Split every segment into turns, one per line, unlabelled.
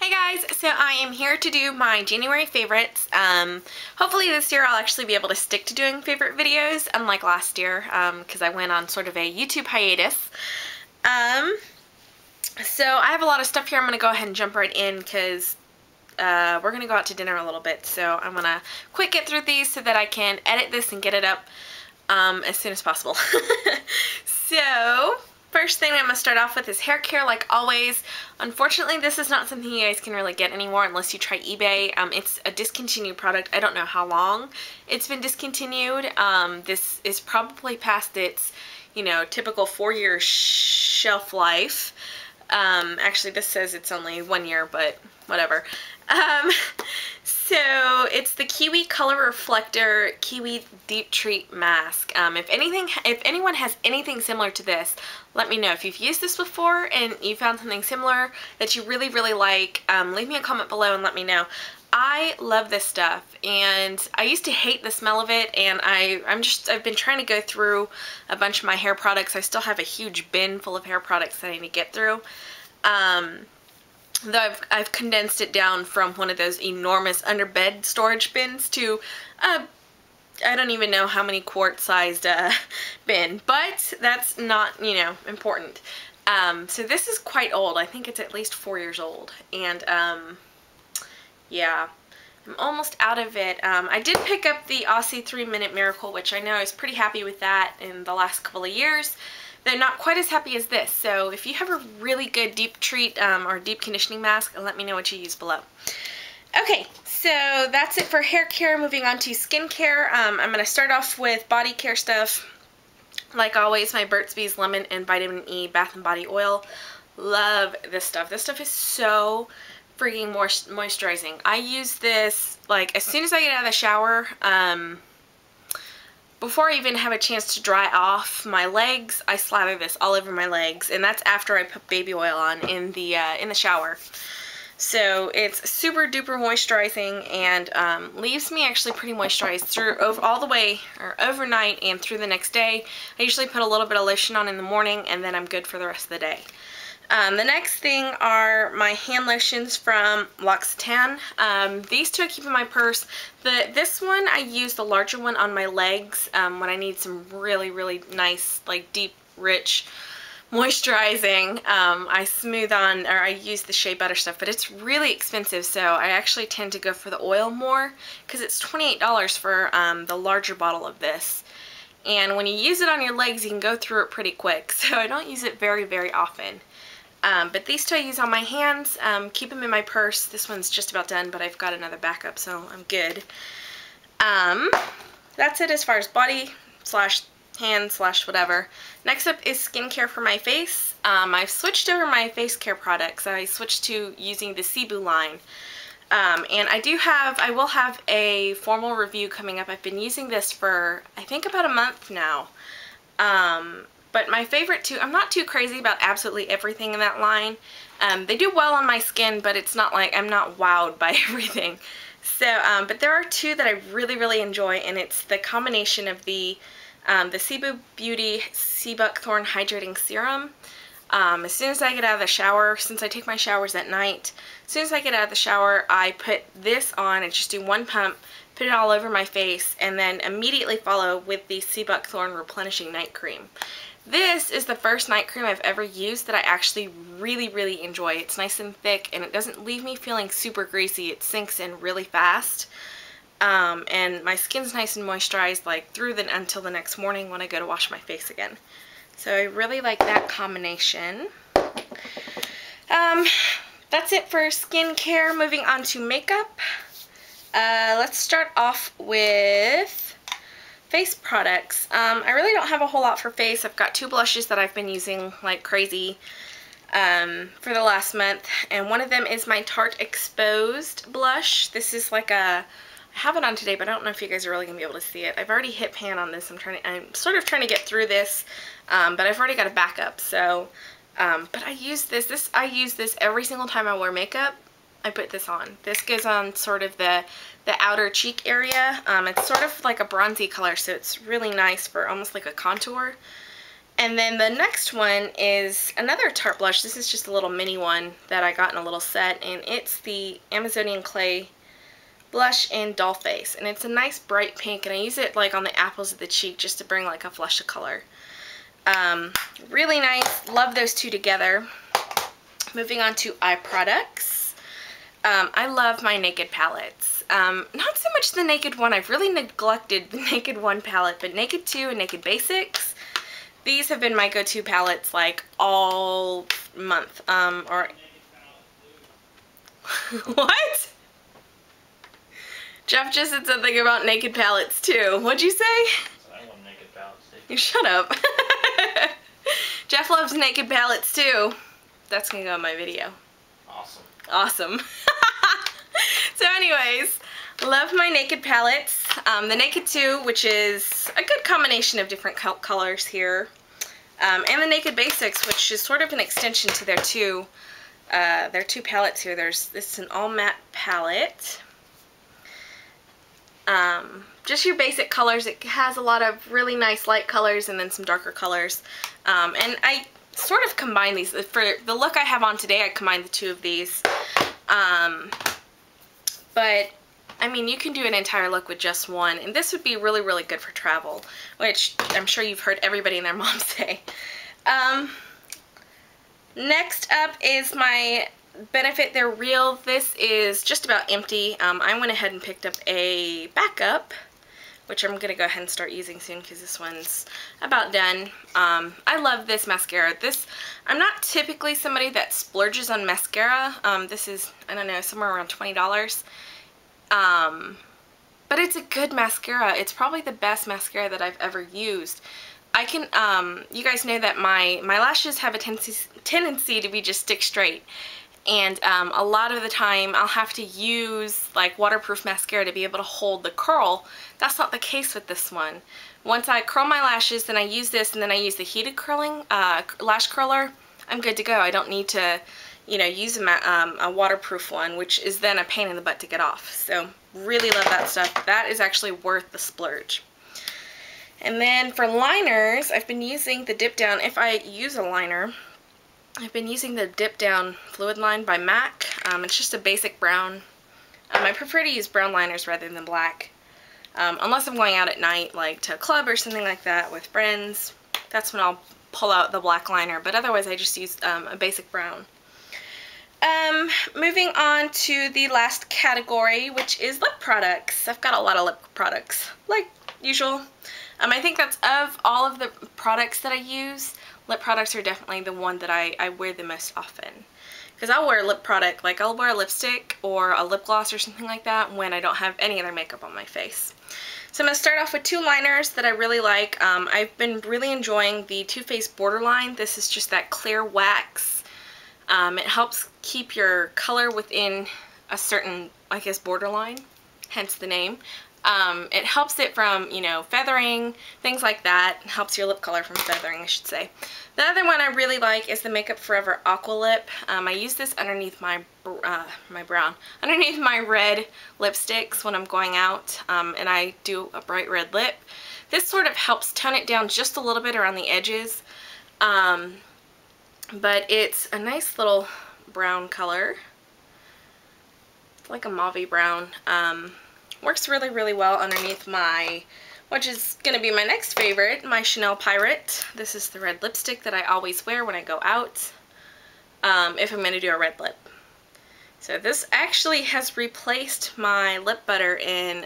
Hey guys, so I am here to do my January favorites. Hopefully this year I'll actually be able to stick to doing favorite videos, unlike last year, because I went on sort of a YouTube hiatus. So I have a lot of stuff here. I'm going to go ahead and jump right in because we're going to go out to dinner a little bit. So I'm going to quick get through these so that I can edit this and get it up as soon as possible. So first thing I'm going to start off with is hair care, like always. Unfortunately, this is not something you guys can really get anymore unless you try eBay. It's a discontinued product. I don't know how long it's been discontinued. This is probably past its, typical 4-year shelf life. Actually, this says it's only 1 year, but whatever. So it's the Kiwi Color Reflector Kiwi Deep Treat Mask. If anyone has anything similar to this, let me know. If you've used this before and you found something similar that you really, really like, leave me a comment below and let me know. I love this stuff, and I used to hate the smell of it, and I've been trying to go through a bunch of my hair products. I still have a huge bin full of hair products that I need to get through. Though I've condensed it down from one of those enormous underbed storage bins to I don't even know how many quart-sized bin, but that's not, important. So this is quite old. I think it's at least 4 years old, and yeah, I'm almost out of it. I did pick up the Aussie 3-Minute Miracle, which I know I was pretty happy with that in the last couple of years. They're not quite as happy as this, so if you have a really good deep treat or deep conditioning mask, let me know what you use below. Okay, so that's it for hair care. Moving on to skincare. I'm going to start off with body care stuff. Like always, my Burt's Bees Lemon and Vitamin E Bath and Body Oil. Love this stuff. This stuff is so freaking moisturizing. I use this like as soon as I get out of the shower. Before I even have a chance to dry off my legs, I slather this all over my legs, and that's after I put baby oil on in the shower. So it's super duper moisturizing and leaves me actually pretty moisturized all the way or overnight and through the next day. I usually put a little bit of lotion on in the morning, and then I'm good for the rest of the day. The next thing are my hand lotions from L'Occitane. These two I keep in my purse. This one, I use the larger one on my legs when I need some really, really nice, like deep, rich moisturizing. I smooth on, or I use the shea butter stuff, but it's really expensive, so I actually tend to go for the oil more because it's $28 for the larger bottle of this. And when you use it on your legs, you can go through it pretty quick, so I don't use it very, very often. But these two I use on my hands, keep them in my purse. This one's just about done, but I've got another backup, so I'm good. That's it as far as body / hand / whatever. Next up is skincare for my face. I've switched over my face care products. I switched to using the Cebu line. And I will have a formal review coming up. I've been using this for, I think, about a month now. But my favorite two, I'm not too crazy about absolutely everything in that line. They do well on my skin, but it's not like I'm not wowed by everything. So, but there are two that I really, really enjoy, and it's the combination of the Cebu Beauty Sea Buckthorn Hydrating Serum. As soon as I get out of the shower, since I take my showers at night, as soon as I get out of the shower, I put this on and just do one pump, put it all over my face, and then immediately follow with the Sea Buckthorn Replenishing Night Cream. This is the first night cream I've ever used that I actually really, really enjoy. It's nice and thick, and it doesn't leave me feeling super greasy. It sinks in really fast. And my skin's nice and moisturized like until the next morning when I go to wash my face again. So I really like that combination. That's it for skincare. Moving on to makeup. Let's start off with face products. I really don't have a whole lot for face. I've got 2 blushes that I've been using like crazy for the last month, and one of them is my Tarte Exposed blush. This is like I have it on today, but I don't know if you guys are really gonna be able to see it. I've already hit pan on this. I'm sort of trying to get through this, but I've already got a backup. So, but I use this. I use this every single time I wear makeup. I put this on. This goes on sort of the outer cheek area. It's sort of like a bronzy color, so it's really nice for almost like a contour. And then the next one is another Tarte blush. This is just a little mini one that I got in a little set, and it's the Amazonian Clay blush in Doll Face, and it's a nice bright pink, and I use it like on the apples of the cheek just to bring like a flush of color. Really nice. Love those two together. Moving on to eye products. I love my Naked palettes. Not so much the Naked One. I've really neglected the Naked One palette, but Naked 2 and Naked Basics. These have been my go-to palettes like all month. What? Jeff just said something about Naked palettes too. What'd you say?
I want Naked palettes too.
You shut up. Jeff loves Naked palettes too. That's gonna go in my video.
Awesome.
Awesome. So anyways, love my Naked palettes. The Naked 2, which is a good combination of different colors here. And the Naked Basics, which is sort of an extension to their two palettes here. This is an all matte palette. Just your basic colors. It has a lot of really nice light colors and then some darker colors. And I sort of combine these. For the look I have on today, I combined the two of these. But I mean, you can do an entire look with just one, and this would be really, really good for travel, which I'm sure you've heard everybody and their mom say. Next up is my Benefit They're Real. This is just about empty. I went ahead and picked up a backup, which I'm going to go ahead and start using soon because this one's about done. I love this mascara. I'm not typically somebody that splurges on mascara. This is, I don't know, somewhere around $20. But it's a good mascara. It's probably the best mascara that I've ever used. I can, you guys know that my lashes have a tendency to be just stick straight. And a lot of the time I'll have to use like waterproof mascara to be able to hold the curl. That's not the case with this one. Once I curl my lashes, then I use this, and then I use the heated curling lash curler, I'm good to go. I don't need to, you know, use a waterproof one, which is then a pain in the butt to get off. So really love that stuff. That is actually worth the splurge. And then for liners, I've been using the Dip Down. If I use a liner, I've been using the Dip Down Fluid Line by MAC. It's just a basic brown. I prefer to use brown liners rather than black. Unless I'm going out at night, like to a club or something like that with friends. That's when I'll pull out the black liner. But otherwise, I just use a basic brown. Moving on to the last category, which is lip products. I've got a lot of lip products, like usual. I think that's of all of the products that I use, lip products are definitely the one that I wear the most often. Because I'll wear a lip product, like I'll wear a lipstick or a lip gloss or something like that when I don't have any other makeup on my face. So I'm going to start off with two liners that I really like. I've been really enjoying the Too Faced Borderline. This is just that clear wax. It helps keep your color within a certain, I guess, borderline, hence the name. It helps it from, you know, feathering, things like that. It helps your lip color from feathering, I should say. The other one I really like is the Makeup Forever Aqua Lip. I use this underneath my underneath my red lipsticks when I'm going out, and I do a bright red lip. This sort of helps tone it down just a little bit around the edges. But it's a nice little brown color. It's like a mauve brown. Works really, really well underneath my, which is going to be my next favorite, my Chanel Pirate. This is the red lipstick that I always wear when I go out, if I'm going to do a red lip. So this actually has replaced my lip butter in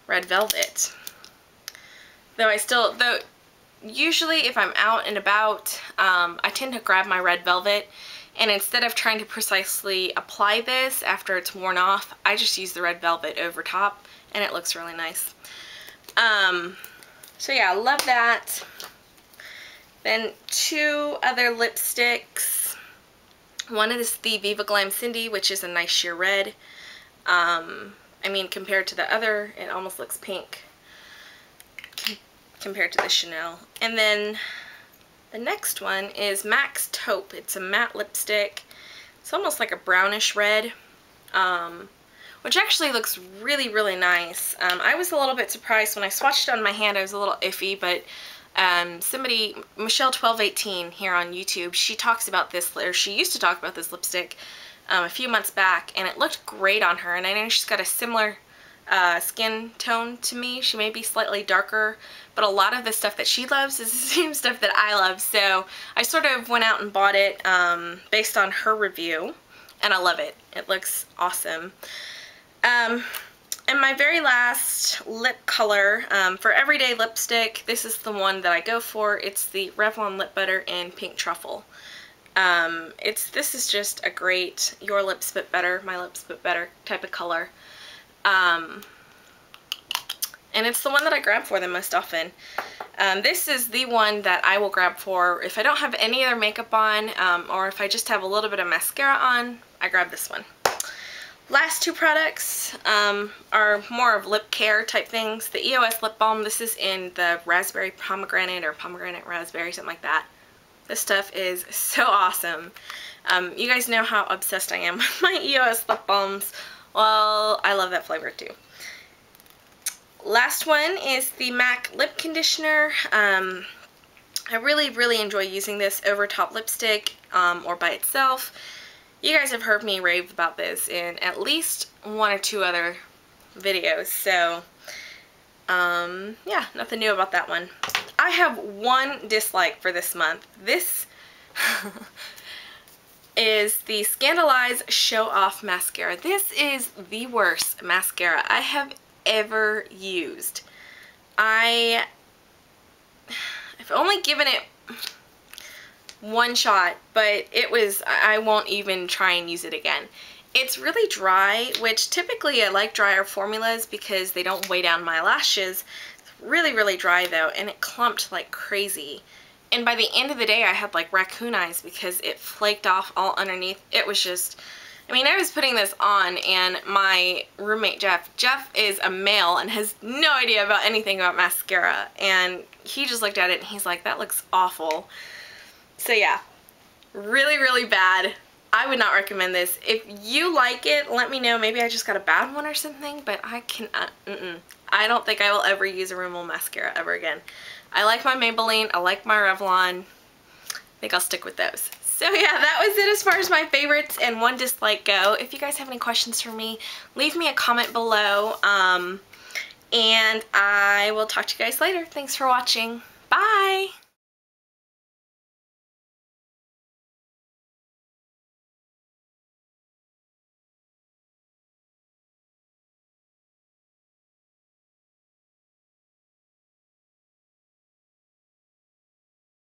Red Velvet. Though usually if I'm out and about, I tend to grab my Red Velvet, and instead of trying to precisely apply this after it's worn off, I just use the Red Velvet over top, and it looks really nice. So yeah, I love that. Then two other lipsticks. One is the Viva Glam Cindy, which is a nice sheer red. I mean, compared to the other, it almost looks pink compared to the Chanel. And then the next one is MAC's Taupe. It's a matte lipstick. It's almost like a brownish red, which actually looks really, really nice. I was a little bit surprised when I swatched it on my hand. I was a little iffy, but Somebody, Michelle1218 here on YouTube, she talks about this, or she used to talk about this lipstick a few months back, and it looked great on her, and I know she's got a similar skin tone to me. She may be slightly darker, but a lot of the stuff that she loves is the same stuff that I love, so I sort of went out and bought it based on her review, and I love it. It looks awesome. And my very last lip color for everyday lipstick, this is the one that I go for. It's the Revlon Lip Butter in Pink Truffle. This is just a great your lips but better, my lips but better type of color. And it's the one that I grab for the most often. This is the one that I will grab for if I don't have any other makeup on, or if I just have a little bit of mascara on, I grab this one. Last two products are more of lip care type things. The EOS lip balm, this is in the raspberry pomegranate or pomegranate raspberry, something like that. This stuff is so awesome. You guys know how obsessed I am with my EOS lip balms. Well, I love that flavor too. Last one is the MAC lip conditioner. I really enjoy using this over top lipstick or by itself. You guys have heard me rave about this in at least one or two other videos, so yeah, nothing new about that one. I have one dislike for this month. This is the Scandalize Show Off Mascara. This is the worst mascara I have ever used. I've only given it one shot, but I won't even try and use it again. It's really dry, which typically I like drier formulas because they don't weigh down my lashes. It's really dry though, and it clumped like crazy. And by the end of the day, I had like raccoon eyes because it flaked off all underneath. It was just, I mean, I was putting this on, and my roommate Jeff is a male and has no idea about anything about mascara, and he just looked at it and he's like, that looks awful. So yeah, really bad. I would not recommend this. If you like it, let me know. Maybe I just got a bad one or something, but I cannot, I don't think I will ever use a Rimmel mascara ever again. I like my Maybelline, I like my Revlon. I think I'll stick with those. So yeah, that was it as far as my favorites and one dislike go. If you guys have any questions for me, leave me a comment below, and I will talk to you guys later. Thanks for watching. Bye!